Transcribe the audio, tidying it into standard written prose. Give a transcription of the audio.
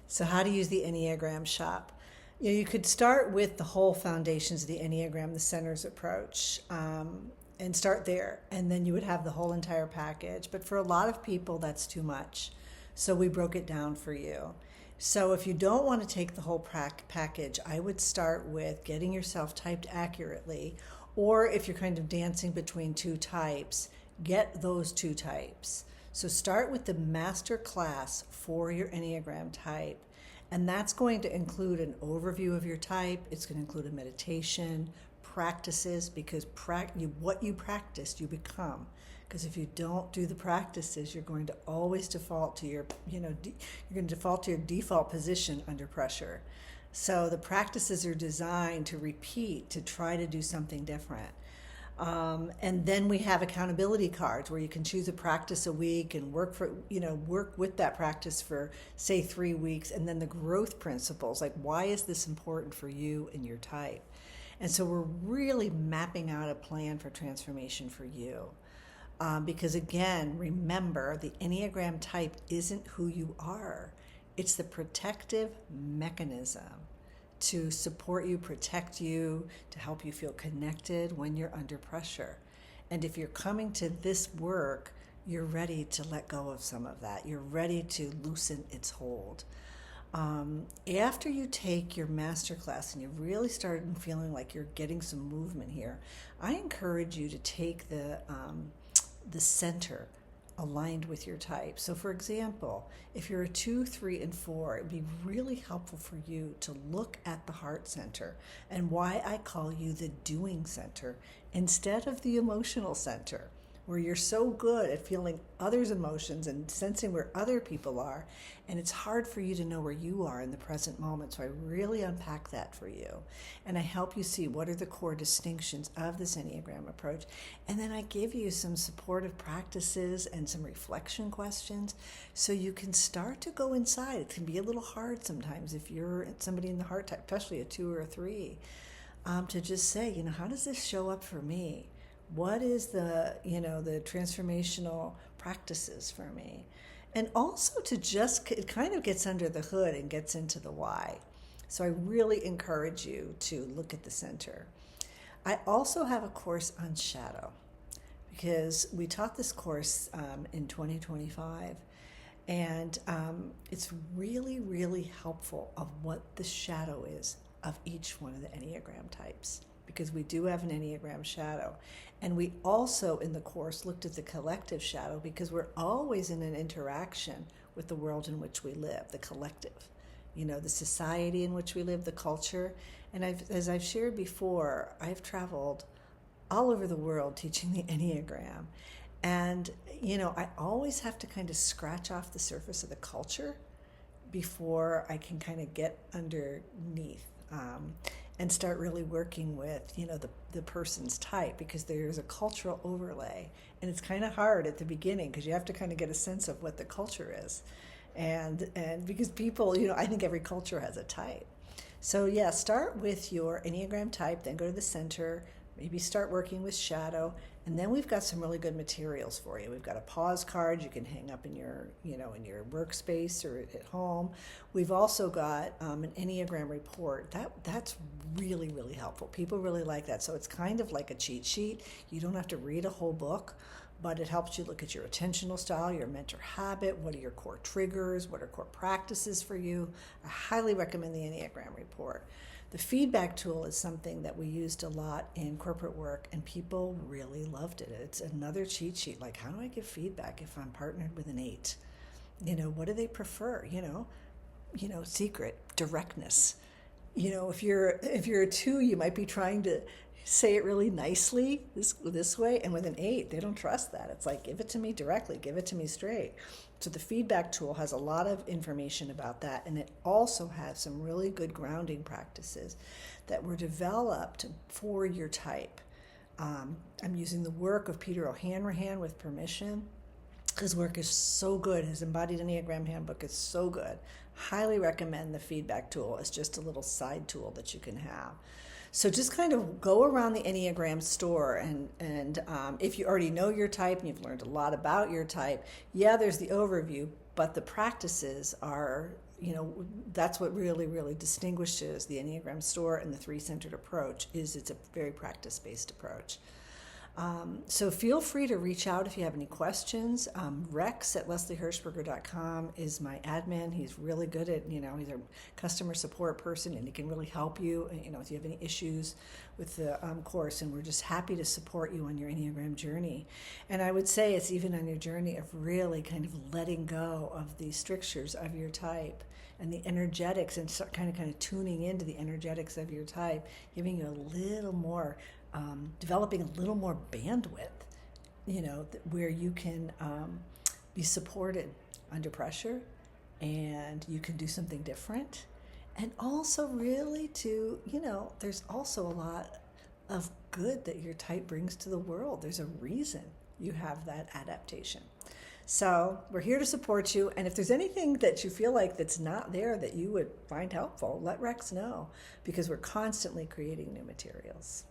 So how to use the Enneagram shop. You could start with the whole foundations of the Enneagram, the centers approach, and start there. And then you would have the whole entire package. But for a lot of people, that's too much. So we broke it down for you. So if you don't want to take the whole package, I would start with getting yourself typed accurately. Or if you're kind of dancing between two types, get those two types. So start with the master class for your Enneagram type. And that's going to include an overview of your type. It's going to include a meditation, practices, because what you practice, you become. Because if you don't do the practices, you're going to always default to your, you're going to default to your default position under pressure. So the practices are designed to repeat, to try to do something different. And then we have accountability cards where you can choose a practice a week and work with that practice for say 3 weeks, and then the growth principles, like why is this important for you and your type? And so we're really mapping out a plan for transformation for you. Because again, remember, the Enneagram type isn't who you are. It's the protective mechanism to support you, protect you, to help you feel connected when you're under pressure. And if you're coming to this work, you're ready to let go of some of that. You're ready to loosen its hold. After you take your masterclass and you really start feeling like you're getting some movement here, I encourage you to take the center aligned with your type. So for example, if you're a 2, 3, and 4, it'd be really helpful for you to look at the heart center and why I call you the doing center instead of the emotional center, where you're so good at feeling others' emotions and sensing where other people are, and it's hard for you to know where you are in the present moment. So I really unpack that for you, and I help you see what are the core distinctions of this Enneagram approach, and then I give you some supportive practices and some reflection questions so you can start to go inside. It can be a little hard sometimes if you're somebody in the heart type, especially a 2 or a 3, to just say, how does this show up for me? What is the transformational practices for me? And also to just, it kind of gets under the hood and gets into the why. So I really encourage you to look at the center. I also have a course on shadow because we taught this course in 2025. And it's really, really helpful of what the shadow is of each one of the Enneagram types, because we do have an Enneagram shadow. And we also, in the course, looked at the collective shadow because we're always in an interaction with the world in which we live, the collective, the society in which we live, the culture. And as I've shared before, I've traveled all over the world teaching the Enneagram. And, I always have to kind of scratch off the surface of the culture before I can kind of get underneath. And start really working with, the person's type, because there's a cultural overlay. And it's kind of hard at the beginning because you have to kind of get a sense of what the culture is. And because people, I think every culture has a type. So yeah, start with your Enneagram type, then go to the center, maybe start working with shadow. And then we've got some really good materials for you. We've got a pause card you can hang up in your, in your workspace or at home. We've also got an Enneagram report. That's really, really helpful. People really like that. So it's kind of like a cheat sheet. You don't have to read a whole book, but it helps you look at your attentional style, your mentor habit, what are your core triggers, what are core practices for you. I highly recommend the Enneagram report. The feedback tool is something that we used a lot in corporate work, and people really loved it. It's another cheat sheet. Like, how do I give feedback if I'm partnered with an 8? What do they prefer? Secret, directness. If you're a 2, you might be trying to say it really nicely this way, and with an 8, they don't trust that. It's like, give it to me directly, give it to me straight. So the feedback tool has a lot of information about that, and it also has some really good grounding practices that were developed for your type. I'm using the work of Peter O'Hanrahan with permission. His work is so good. His Embodied Enneagram Handbook is so good. Highly recommend the feedback tool as just a little side tool that you can have. So just kind of go around the Enneagram store, and if you already know your type and you've learned a lot about your type, yeah, there's the overview, but the practices are that's what really, really distinguishes the Enneagram store and the three-centered approach is it's a very practice-based approach. So feel free to reach out if you have any questions. Rex at lesliehirschberger.com is my admin. He's really good at, he's a customer support person, and he can really help you, if you have any issues with the course. And we're just happy to support you on your Enneagram journey. And I would say it's even on your journey of really kind of letting go of the strictures of your type and the energetics, and start kind of tuning into the energetics of your type, giving you a little more, developing a little more bandwidth, where you can be supported under pressure, and you can do something different. And also really there's also a lot of good that your type brings to the world. There's a reason you have that adaptation. So we're here to support you. And if there's anything that you feel like that's not there that you would find helpful, let Rex know, because we're constantly creating new materials.